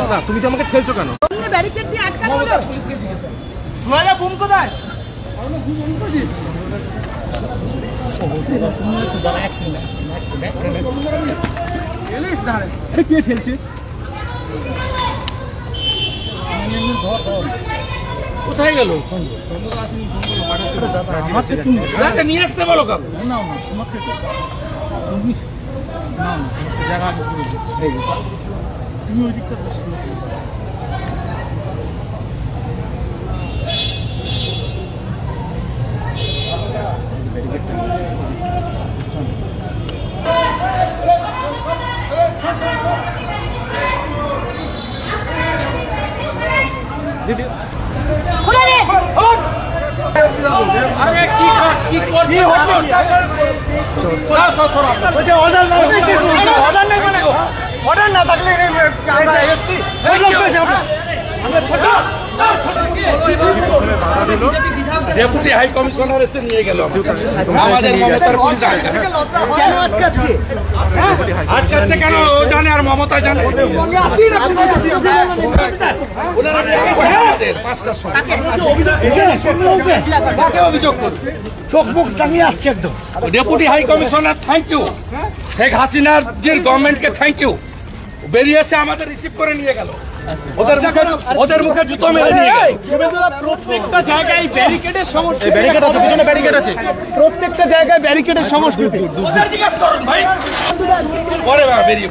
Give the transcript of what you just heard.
কথা, তুমি তো আমাকে ঠেলছো কেন? ব্যারিকেড দিয়ে আটকানো হলো। পুলিশকে জিজ্ঞেস করো। সোহেলা বুম কোথায়? কে ঠেলছে? কোথায় গেল? আমাকে নিয়ে আসতে বলো কাকু। না না তোমাকে তুমি না না জায়গা তুমি ওই দিকটা দিদি খুলে দে। আরে কি করছিস? অর্ডার না থাকলে আমরা এসেছি ডেপুটি হাই কমিশনার এসে নিয়ে গেল আমাদের মমতার পুলিশ কেন আটকাচ্ছে? আটকাচ্ছে কেন? ও জানে আর মমতা জানে। ওনারা আমাদের 5টার সময় কাকে অভিযোগ করছে? চোখ মুখ টাঙিয়ে আসছে একদম। Deputy high commissioner thank you, Sheikh হাসিনার যে গভর্নমেন্টকে থ্যাংক ইউ। বেরিয়ে এসে আমাদের রিসিভ করে নিয়ে গেল, ওদের মুখে জুতো মেরে নিয়ে গেল। প্রত্যেকটা জায়গায় ব্যারিকেডের সমস্যা, ব্যারিকেড আছে, পিছনে ব্যারিকেড আছে, প্রত্যেকটা জায়গায় ব্যারিকেডের সংস্কৃতি। ওদের জিজ্ঞেস করুন ভাই, পরে বেরিয়ে